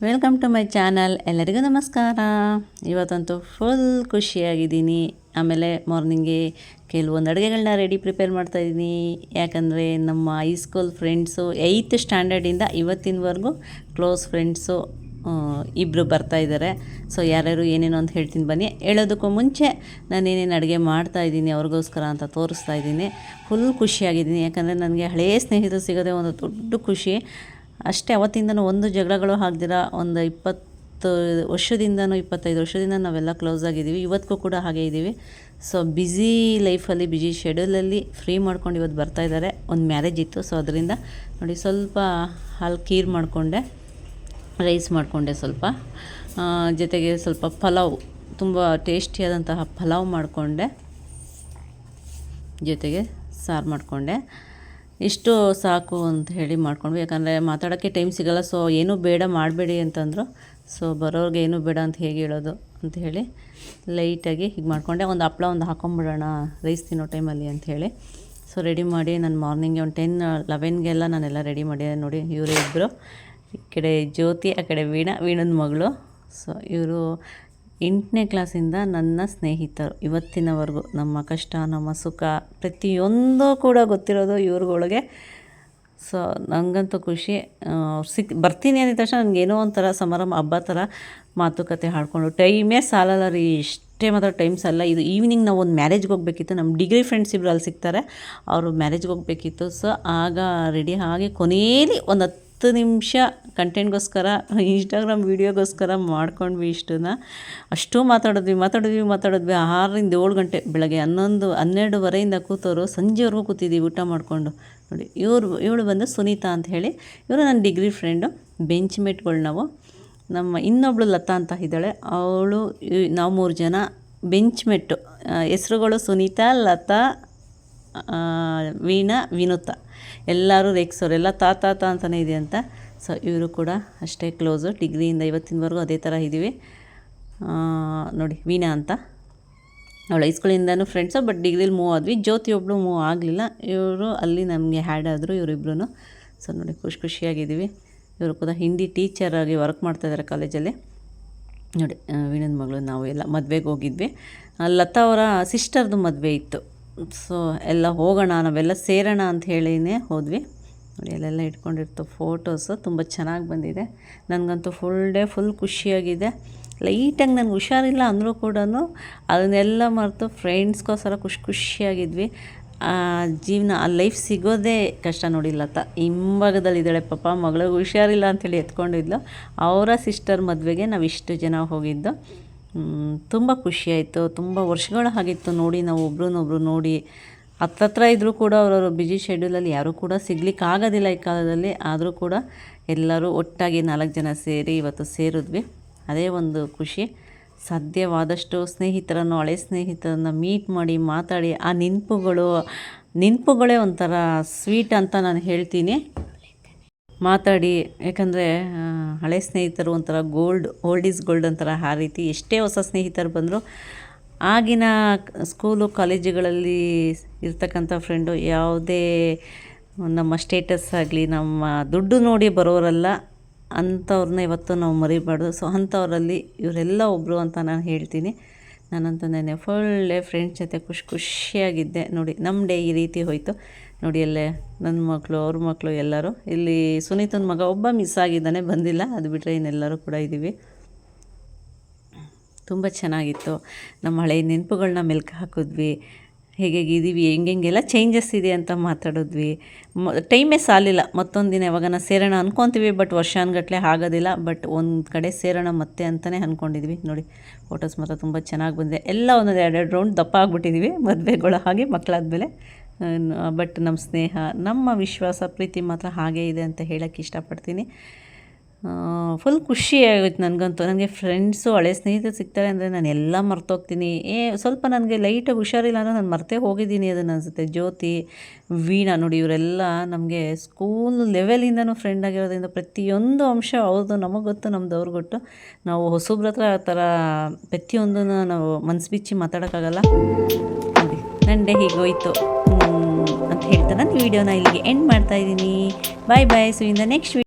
Welcome to my channel. ಎಲ್ಲರಿಗೂ ನಮಸ್ಕಾರ. ಇವತ್ತಂತೂ full ಖುಷಿಯಾಗಿದ್ದೀನಿ. ಆಮೇಲೆ ಮಾರ್ನಿಂಗೆ ಕೆಲವೊಂದು ಅಡುಗೆಗಳನ್ನ ಪ್ರಿಪೇರ್ ಮಾಡ್ತಾಯಿದ್ದೀನಿ. ಯಾಕಂದರೆ ನಮ್ಮ ಹೈಸ್ಕೂಲ್ ಫ್ರೆಂಡ್ಸು 8th ಸ್ಟ್ಯಾಂಡರ್ಡಿಂದ ಇವತ್ತಿನವರೆಗೂ ಕ್ಲೋಸ್ ಫ್ರೆಂಡ್ಸು ಇಬ್ಬರು ಬರ್ತಾಯಿದ್ದಾರೆ. ಸೊ ಯಾರ್ಯಾರು ಏನೇನು ಅಂತ ಹೇಳ್ತೀನಿ ಬನ್ನಿ. ಹೇಳೋದಕ್ಕೂ ಮುಂಚೆ ನಾನು ಏನೇನು ಅಡುಗೆ ಮಾಡ್ತಾಯಿದ್ದೀನಿ ಅವ್ರಿಗೋಸ್ಕರ ಅಂತ ತೋರಿಸ್ತಾ ಇದ್ದೀನಿ. ಫುಲ್ ಖುಷಿಯಾಗಿದ್ದೀನಿ. ಯಾಕಂದರೆ ನನಗೆ ಹಳೆಯ ಸ್ನೇಹಿತರು ಸಿಗೋದೇ ಒಂದು ದೊಡ್ಡ ಖುಷಿ. ಅಷ್ಟೇ, ಅವತ್ತಿಂದನೂ ಒಂದು ಜಗಳಗಳು ಆಗದಿರ ಒಂದು 20 ವರ್ಷದಿಂದನೂ 25 ವರ್ಷದಿಂದ ನಾವೆಲ್ಲ ಕ್ಲೋಸ್ ಆಗಿದ್ದೀವಿ. ಇವತ್ತಿಗೂ ಕೂಡ ಹಾಗೆ ಇದ್ದೀವಿ. ಸೊ ಬ್ಯುಸಿ ಲೈಫಲ್ಲಿ, ಬ್ಯುಸಿ ಶೆಡ್ಯೂಲಲ್ಲಿ ಫ್ರೀ ಮಾಡ್ಕೊಂಡು ಇವತ್ತು ಬರ್ತಾಯಿದ್ದಾರೆ. ಒಂದು ಮ್ಯಾರೇಜ್ ಇತ್ತು, ಸೊ ಅದರಿಂದ ನೋಡಿ ಸ್ವಲ್ಪ ಹಾಲು ಖೀರ್ ಮಾಡಿಕೊಂಡೆ, ರೈಸ್ ಮಾಡಿಕೊಂಡೆ, ಸ್ವಲ್ಪ ಜೊತೆಗೆ ಸ್ವಲ್ಪ ಪಲಾವ್, ತುಂಬ ಟೇಸ್ಟಿಯಾದಂತಹ ಪಲಾವ್ ಮಾಡಿಕೊಂಡೆ, ಜೊತೆಗೆ ಸಾರು ಮಾಡಿಕೊಂಡೆ. ಇಷ್ಟು ಸಾಕು ಅಂತ ಹೇಳಿ ಮಾಡ್ಕೊಂಡ್ವಿ. ಯಾಕಂದರೆ ಮಾತಾಡೋಕ್ಕೆ ಟೈಮ್ ಸಿಗೋಲ್ಲ. ಸೊ ಏನೂ ಬೇಡ ಮಾಡಬೇಡಿ ಅಂತಂದರು. ಸೊ ಬರೋರಿಗೆ ಏನೂ ಬೇಡ ಅಂತ ಹೇಗೆ ಹೇಳೋದು ಅಂತ ಹೇಳಿ ಲೈಟಾಗಿ ಹೀಗೆ ಮಾಡಿಕೊಂಡೆ. ಒಂದು ಹಪ್ಪಳ ಒಂದು ಹಾಕೊಂಬಿಡೋಣ ರೈಸ್ ತಿನ್ನೋ ಟೈಮಲ್ಲಿ ಅಂಥೇಳಿ. ಸೊ ರೆಡಿ ಮಾಡಿ ನಾನು ಮಾರ್ನಿಂಗೆ ಒಂದು 10-11ಗೆಲ್ಲ ನಾನೆಲ್ಲ ರೆಡಿ ಮಾಡಿದೆ. ನೋಡಿ ಇವರು ಇಬ್ಬರು, ಈ ಕಡೆ ಜ್ಯೋತಿ, ಆ ಕಡೆ ವೀಣನ ಮಗಳು. ಸೊ ಇವರು 8ನೇ ಕ್ಲಾಸಿಂದ ನನ್ನ ಸ್ನೇಹಿತರು ಇವತ್ತಿನವರೆಗೂ. ನಮ್ಮ ಕಷ್ಟ, ನಮ್ಮ ಸುಖ ಪ್ರತಿಯೊಂದು ಕೂಡ ಗೊತ್ತಿರೋದು ಇವ್ರುಗಳಿಗೆ. ಸೊ ನನಗಂತೂ ಖುಷಿ. ಬರ್ತೀನಿ ಅಂದಿದ ತಕ್ಷಣ ನನಗೇನೋ ಒಂಥರ ಸಮಾರಂಭ, ಹಬ್ಬ ಥರ ಮಾತುಕತೆ ಹಾಡಿಕೊಂಡು ಟೈಮೇ ಸಾಲಲ್ಲ ರೀ. ಇಷ್ಟೇ ಮಾತ್ರ ಟೈಮ್ ಸಾಲ. ಇದು ಈವ್ನಿಂಗ್ ನಾವು ಒಂದು ಮ್ಯಾರೇಜ್ಗೆ ಹೋಗಬೇಕಿತ್ತು. ನಮ್ಮ ಡಿಗ್ರಿ ಫ್ರೆಂಡ್ಸ್ ಇಬ್ಬರು ಅಲ್ಲಿ ಸಿಗ್ತಾರೆ, ಅವರು ಮ್ಯಾರೇಜ್ಗೆ ಹೋಗಬೇಕಿತ್ತು. ಸೊ ಆಗ ರೆಡಿ ಆಗಿ ಕೊನೆಯಲ್ಲಿ ಒಂದು 10 ನಿಮಿಷ ಕಂಟೆಂಟ್ಗೋಸ್ಕರ, ಇನ್ಸ್ಟಾಗ್ರಾಮ್ ವೀಡಿಯೋಗೋಸ್ಕರ ಮಾಡ್ಕೊಂಡ್ವಿ. ಇಷ್ಟನ್ನ ಅಷ್ಟು ಮಾತಾಡಿದ್ವಿ 6ರಿಂದ 7 ಗಂಟೆ, ಬೆಳಗ್ಗೆ 11-12ವರೆಯಿಂದ ಕೂತವರು ಸಂಜೆವರೆಗೂ ಕೂತಿದ್ದೀವಿ ಊಟ ಮಾಡಿಕೊಂಡು. ನೋಡಿ ಇವಳು ಬಂದು ಸುನೀತಾ ಅಂತ ಹೇಳಿ, ಇವರು ನನ್ನ ಡಿಗ್ರಿ ಫ್ರೆಂಡು, ಬೆಂಚ್ ಮೇಟ್ಗಳು ನಾವು. ನಮ್ಮ ಇನ್ನೊಬ್ಳು ಲತಾ ಅಂತ ಇದ್ದಾಳೆ, ಅವಳು, ನಾವು 3 ಜನ ಬೆಂಚ್ ಮೇಟು. ಹೆಸ್ರುಗಳು ಸುನೀತಾ, ಲತಾ, ವಿನುತಾ. ಎಲ್ಲರೂ ರೇಕ್ಸೋರು, ಎಲ್ಲ ತಾತ ಅಂತಲೇ ಇದೆ ಅಂತ. ಸೊ ಇವರು ಕೂಡ ಅಷ್ಟೇ ಕ್ಲೋಸು, ಡಿಗ್ರಿಯಿಂದ ಇವತ್ತಿನವರೆಗೂ ಅದೇ ಥರ ಇದ್ದೀವಿ. ನೋಡಿ ವೀಣಾ ಅಂತ, ಅವಳು ಹೈಸ್ಕೂಲಿಂದನೂ ಫ್ರೆಂಡ್ಸು, ಬಟ್ ಡಿಗ್ರಿಲಿ ಮೂವ್ ಆದ್ವಿ. ಜ್ಯೋತಿ ಒಬ್ಬಳು ಮೂವ್ ಆಗಲಿಲ್ಲ, ಇವರು ಅಲ್ಲಿ ನಮಗೆ ಹ್ಯಾಡ್ ಆದರು ಇವರಿಬ್ಬರೂ. ಸೊ ನೋಡಿ ಖುಷಿಯಾಗಿದ್ದೀವಿ. ಇವರು ಕೂಡ ಹಿಂದಿ ಟೀಚರಾಗಿ ವರ್ಕ್ ಮಾಡ್ತಾಯಿದ್ದಾರೆ ಕಾಲೇಜಲ್ಲಿ. ನೋಡಿ ವೀಣನ ಮಗಳು. ನಾವು ಎಲ್ಲ ಮದುವೆಗೆ ಹೋಗಿದ್ವಿ. ಲತಾ ಅವರ ಸಿಸ್ಟರ್ದು ಮದುವೆ ಇತ್ತು. ಸೊ ಎಲ್ಲ ಹೋಗೋಣ, ನಾವೆಲ್ಲ ಸೇರೋಣ ಅಂತ ಹೇಳಿನೇ ಹೋದ್ವಿ. ನೋಡಿ ಅಲ್ಲೆಲ್ಲ ಇಟ್ಕೊಂಡಿರ್ತು ಫೋಟೋಸು, ತುಂಬ ಚೆನ್ನಾಗಿ ಬಂದಿದೆ. ನನಗಂತೂ ಫುಲ್ ಖುಷಿಯಾಗಿದೆ. ಲೈಟಾಗಿ ನನಗೆ ಹುಷಾರಿಲ್ಲ ಅಂದರೂ ಕೂಡ ಅದನ್ನೆಲ್ಲ ಮರೆತು ಫ್ರೆಂಡ್ಸ್ಗೋಸ್ಕರ ಖುಷಿಯಾಗಿದ್ವಿ. ಜೀವನ, ಆ ಲೈಫ್ ಸಿಗೋದೇ ಕಷ್ಟ. ನೋಡಿ ಲತಾ ಹಿಂಭಾಗದಲ್ಲಿದ್ದಾಳೆ, ಪಾಪ ಮಗಳಿಗೆ ಹುಷಾರಿಲ್ಲ ಅಂಥೇಳಿ ಎತ್ಕೊಂಡಿದ್ಲು. ಅವರ ಸಿಸ್ಟರ್ ಮದುವೆಗೆ ನಾವು ಇಷ್ಟು ಜನ ಹೋಗಿದ್ದು. ತುಂಬ ಖುಷಿಯಾಯಿತು. ತುಂಬ ವರ್ಷಗಳ ಆಗಿತ್ತು ನೋಡಿ, ನಾವು ಒಬ್ರನ್ನೊಬ್ರು ನೋಡಿ. ಹತ್ರ ಇದ್ದರೂ ಕೂಡ ಅವರವರು ಬ್ಯುಸಿ ಶೆಡ್ಯೂಲಲ್ಲಿ ಯಾರೂ ಕೂಡ ಸಿಗ್ಲಿಕ್ಕಾಗೋದಿಲ್ಲ ಈ ಕಾಲದಲ್ಲಿ. ಆದರೂ ಕೂಡ ಎಲ್ಲರೂ ಒಟ್ಟಾಗಿ 4 ಜನ ಸೇರಿ ಇವತ್ತು ಸೇರಿದ್ವಿ. ಅದೇ ಒಂದು ಖುಷಿ. ಸಾಧ್ಯವಾದಷ್ಟು ಸ್ನೇಹಿತರನ್ನು, ಹಳೆ ಸ್ನೇಹಿತರನ್ನು ಮೀಟ್ ಮಾಡಿ ಮಾತಾಡಿ, ಆ ನೆನಪುಗಳೇ ಒಂಥರ ಸ್ವೀಟ್ ಅಂತ ನಾನು ಹೇಳ್ತೀನಿ. ಮಾತಾಡಿ, ಯಾಕಂದರೆ ಹಳೆ ಸ್ನೇಹಿತರು ಒಂಥರ ಓಲ್ಡ್ ಈಸ್ ಗೋಲ್ಡ್ ಅಂತಾರೆ. ಆ ರೀತಿ ಎಷ್ಟೇ ಹೊಸ ಸ್ನೇಹಿತರು ಬಂದರೂ ಆಗಿನ ಸ್ಕೂಲು ಕಾಲೇಜುಗಳಲ್ಲಿ ಇರ್ತಕ್ಕಂಥ ಫ್ರೆಂಡು ಯಾವುದೇ ನಮ್ಮ ಸ್ಟೇಟಸ್ ಆಗಲಿ, ನಮ್ಮ ದುಡ್ಡು ನೋಡಿ ಬರೋರಲ್ಲ, ಅಂಥವ್ರನ್ನ ಇವತ್ತು ನಾವು ಮರಿಬಾರ್ದು. ಸೊ ಅಂಥವರಲ್ಲಿ ಇವರೆಲ್ಲ ಒಬ್ಬರು ಅಂತ ನಾನು ಹೇಳ್ತೀನಿ. ನಾನಂತೂ ನೆನ್ನೆ ಫುಲ್ ಡೇ ಫ್ರೆಂಡ್ಸ್ ಜೊತೆ ಖುಷಿಯಾಗಿದ್ದೆ. ನೋಡಿ ನಮ್ಮ ಡೇ ಈ ರೀತಿ ಹೋಯಿತು. ನೋಡಿ ಅಲ್ಲೇ ನನ್ನ ಮಕ್ಕಳು, ಅವ್ರ ಮಕ್ಕಳು ಎಲ್ಲರೂ. ಇಲ್ಲಿ ಸುನೀತನ ಮಗ ಒಬ್ಬ ಮಿಸ್ ಆಗಿದ್ದಾನೆ, ಬಂದಿಲ್ಲ. ಅದು ಬಿಟ್ಟರೆ ಇನ್ನೆಲ್ಲರೂ ಕೂಡ ಇದ್ದೀವಿ. ತುಂಬ ಚೆನ್ನಾಗಿತ್ತು. ನಮ್ಮ ಹಳೆಯ ನೆನಪುಗಳನ್ನ ಮೆಲ್ಕು ಹಾಕಿದ್ವಿ. ಹೇಗಿದ್ದೀವಿ, ಹೆಂಗೆಲ್ಲ ಚೇಂಜಸ್ ಇದೆ ಅಂತ ಮಾತಾಡಿದ್ವಿ. ಟೈಮೇ ಸಾಲಿಲ್ಲ. ಮತ್ತೊಂದು ದಿನ ಯಾವಾಗನ ಸೇರೋಣ ಅಂದ್ಕೊತೀವಿ, ಬಟ್ ವರ್ಷಾನುಗಟ್ಟಲೆ ಆಗೋದಿಲ್ಲ. ಬಟ್ ಒಂದು ಕಡೆ ಸೇರೋಣ ಮತ್ತೆ ಅಂತಲೇ ಅಂದ್ಕೊಂಡಿದ್ವಿ. ನೋಡಿ ಫೋಟೋಸ್ ಮಾತ್ರ ತುಂಬ ಚೆನ್ನಾಗಿ ಬಂದಿದೆ. ಎಲ್ಲ ಒಂದೊಂದು 2 ರೌಂಡ್ ದಪ್ಪ ಆಗಿಬಿಟ್ಟಿದ್ದೀವಿ ಮದುವೆಗಳು ಹಾಗೆ ಮಕ್ಕಳಾದಮೇಲೆ. ಬಟ್ ನಮ್ಮ ಸ್ನೇಹ, ನಮ್ಮ ವಿಶ್ವಾಸ, ಪ್ರೀತಿ ಮಾತ್ರ ಹಾಗೇ ಇದೆ ಅಂತ ಹೇಳೋಕ್ಕೆ ಇಷ್ಟಪಡ್ತೀನಿ. ಫುಲ್ ಖುಷಿ ಆಗೋಯ್ತು ನನಗಂತೂ. ನನಗೆ ಫ್ರೆಂಡ್ಸು, ಹಳೆ ಸ್ನೇಹಿತರು ಸಿಗ್ತಾರೆ ಅಂದರೆ ನಾನು ಎಲ್ಲ ಮರ್ತೋಗ್ತೀನಿ. ಸ್ವಲ್ಪ ನನಗೆ ಲೈಟಾಗಿ ಹುಷಾರಿಲ್ಲ ಅಂದರೆ ನಾನು ಮರ್ತೇ ಹೋಗಿದ್ದೀನಿ ಅದನ್ನು ಅನಿಸುತ್ತೆ. ಜ್ಯೋತಿ, ವೀಣಾ ನೋಡಿ ಇವರೆಲ್ಲ ನಮಗೆ ಸ್ಕೂಲ್ ಲೆವೆಲಿಂದನೂ ಫ್ರೆಂಡ್ ಆಗಿರೋದ್ರಿಂದ ಪ್ರತಿಯೊಂದು ಅಂಶ ಅವ್ರದ್ದು ನಮಗೆ ಗೊತ್ತು, ನಮ್ಮದು ಅವ್ರಿಗೆ ಗೊತ್ತು. ನಾವು ಹೊಸಬ್ರ ಹತ್ರ ಆ ಥರ ಪ್ರತಿಯೊಂದನ್ನು ನಾವು ಮನಸ್ಸು ಬಿಚ್ಚಿ ಮಾತಾಡೋಕ್ಕಾಗಲ್ಲ. ನೋಡಿ ನನ್ನ ಡೇ ಹೀಗೋಯ್ತು ಅಂತ ಹೇಳ್ತಾ ನಾನು ವಿಡಿಯೋನ ಇಲ್ಲಿಗೆ ಎಂಡ್ ಮಾಡ್ತಾಯಿದ್ದೀನಿ. Bye. So in the next